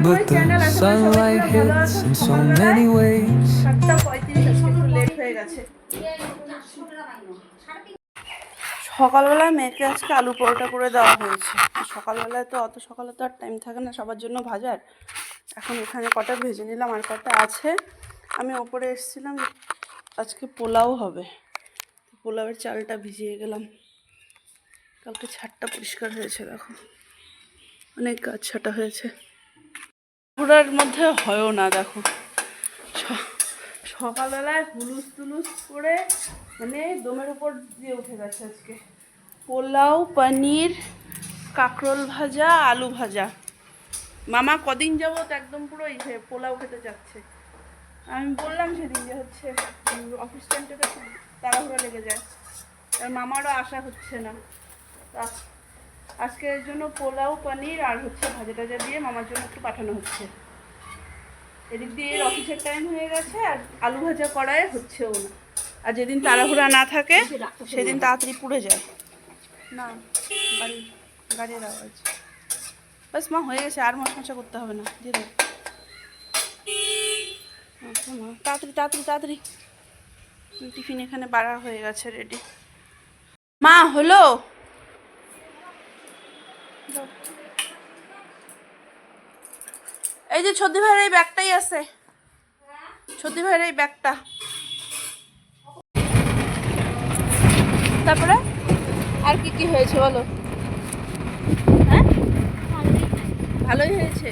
but the sunlight hits in so many ways. 7:35 আজকে একটু late হয়ে গেছে। সকালবেলায় মেয়েকে আজকে আলু পরোটা করে দেওয়া হয়েছে। সকালবেলায় তো অত সকালে তো আর টাইম থাকে না সবার জন্য ভাজার। এখন এখানে কটা ভেজে নিলাম আর কটা আছে। আমি ওপরে এসেছিলাম, আজকে পোলাও হবে, পোলাওয়ের চালটা ভিজিয়ে গেলাম। কালকে ছাদটা পরিষ্কার হয়েছে, দেখো অনেক গাছ ছাটা হয়েছে। পুরার মধ্যে হয়ও না, দেখো সকালবেলায় হুলুস তুলুস করে মানে দমের উপর দিয়ে উঠে গেছে আজকে। পোলাও, পনির, কাঁকরোল ভাজা, আলু ভাজা। মামা কদিন যাবত একদম পুরো পোলাও খেতে যাচ্ছে। আমি বললাম সেদিন যে হচ্ছে অফিস টাইমটাতে তাড়াহুড়ো লেগে যায়, আর মামারও আশা হচ্ছে না। আজকের জন্য পোলাও, পনির আর হচ্ছে ভাজা টাজা দিয়ে মামার জন্য একটু পাঠানো হচ্ছে। এদিক দিয়ে এর অফিসের টাইম হয়ে গেছে, আর আলু ভাজা করায় হচ্ছেও না। আর যেদিন তাড়াহুড়া না থাকে সেদিন তাড়াতাড়ি পুড়ে যায়। না গাড়ির আওয়াজ, বাস মা হয়ে গেছে, আর মশা করতে হবে না। দিয়ে দেবো মা, তাড়াতাড়ি তাড়াতাড়ি তাড়াতাড়ি। টিফিন এখানে বাড়া হয়ে গেছে, রেডি। মা হলো, এই যে ছদ্দি ভাইয়ের এই ব্যাগটাই আছে, ছদ্দি ভাইয়ের এই ব্যাগটা। তারপরে আর কি কি হয়েছে বলো? হ্যাঁ ভালোই হয়েছে,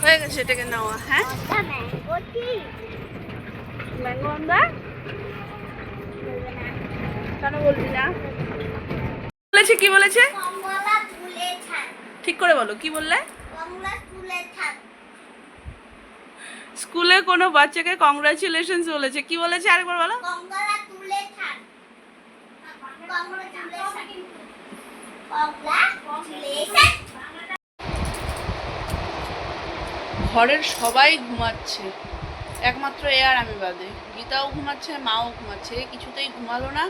হয়ে গেছে, এটাকে নেওয়া। হ্যাঁ ম্যাঙ্গো আমরা কেন বলবি না? বলেছে কি বলেছে ঠিক করে বলো, কি বললে? স্কুলে কোনো বাচ্চাকে কংগ্রাচুলেশনস বলেছে, কি বলেছে আরেকবার বলো? ঘরের সবাই ঘুমাচ্ছে, একমাত্র এ আর আমি বাদে। গীতাও ঘুমাচ্ছে, মাও ঘুমাচ্ছে, কিছুতেই ঘুমালো না।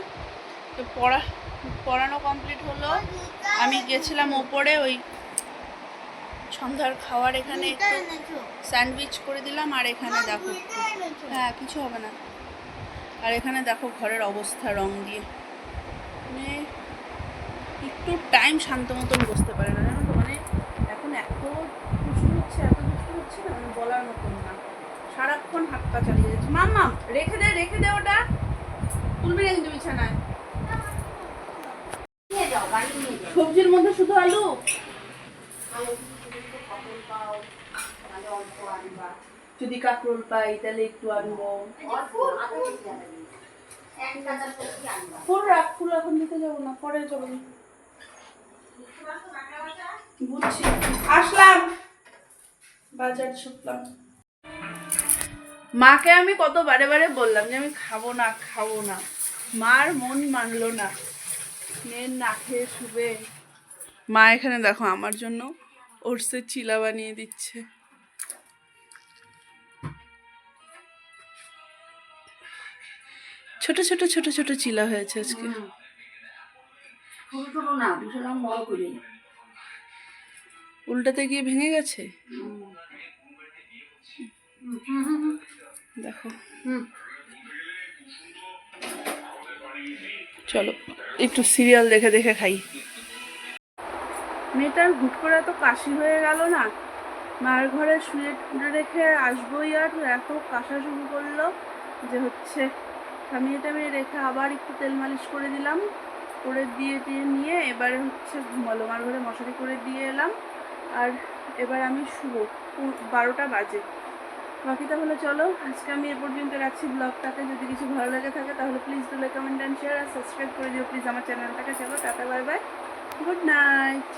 তো পড়ানো কমপ্লিট হলো। আমি গেছিলাম ওপরে, ওই সন্ধ্যার খাওয়ার এখানে একটু স্যান্ডউইচ করে দিলাম। আর এখানে দেখো, হ্যাঁ কিছু হবে না। আর এখানে দেখো ঘরের অবস্থা রং দিয়ে, মানে একটু টাইম শান্ত মতন বসতে পারে না, জানো তো। মানে এখন এত খুশি হচ্ছে, এত খুশি হচ্ছে না, মানে বলার মতন না। সারাক্ষণ হাত পা চালিয়ে যাচ্ছে। মাম্মা রেখে দে ওটা, তুলবি না কিন্তু বিছানায়। সবজির মধ্যে শুধু আলু, যদি কাঁকরোল পাই তাহলে একটু আনবো। ফুল রাখ, ফুল এখন দিতে যাবো না, পরে যাবো। বুঝছি, আসলাম, বাজার ছুটলাম। মাকে আমি কত বারে বারে বললাম যে আমি খাবো না, মার মন মানলো না, মেয়ের না খেয়ে শুবে। মা এখানে দেখো আমার জন্য ওটসের চিলা বানিয়ে দিচ্ছে। ছোট ছোট ছোট ছোট চিলা হয়েছে আজকে, উল্টাতে গিয়ে ভেঙে গেছে, দেখো। চলো একটু সিরিয়াল দেখে দেখে খাই। মেয়েটার হুট করে এত কাশি হয়ে গেল না, মার ঘরে শুয়ে রেখে আসবোই, আর এত কাশা শুরু করলো যে হচ্ছে থামিয়ে টামিয়ে রেখে আবার একটু তেল মালিশ করে দিলাম, করে দিয়ে নিয়ে এবারে হচ্ছে ঘুমালো। মার ঘরে মশারি করে দিয়ে এলাম, আর এবার আমি শুবো, 12টা বাজে। বাকি তাহলে চলো আজকে আমি এ পর্যন্ত রাখছি ব্লগটাকে। যদি কিছু ভালো লেগে থাকে তাহলে please do like, comment and share, আর সাবস্ক্রাইব করে দিও প্লিজ আমার চ্যানেলটাকে। চলো tata, bye bye, good night.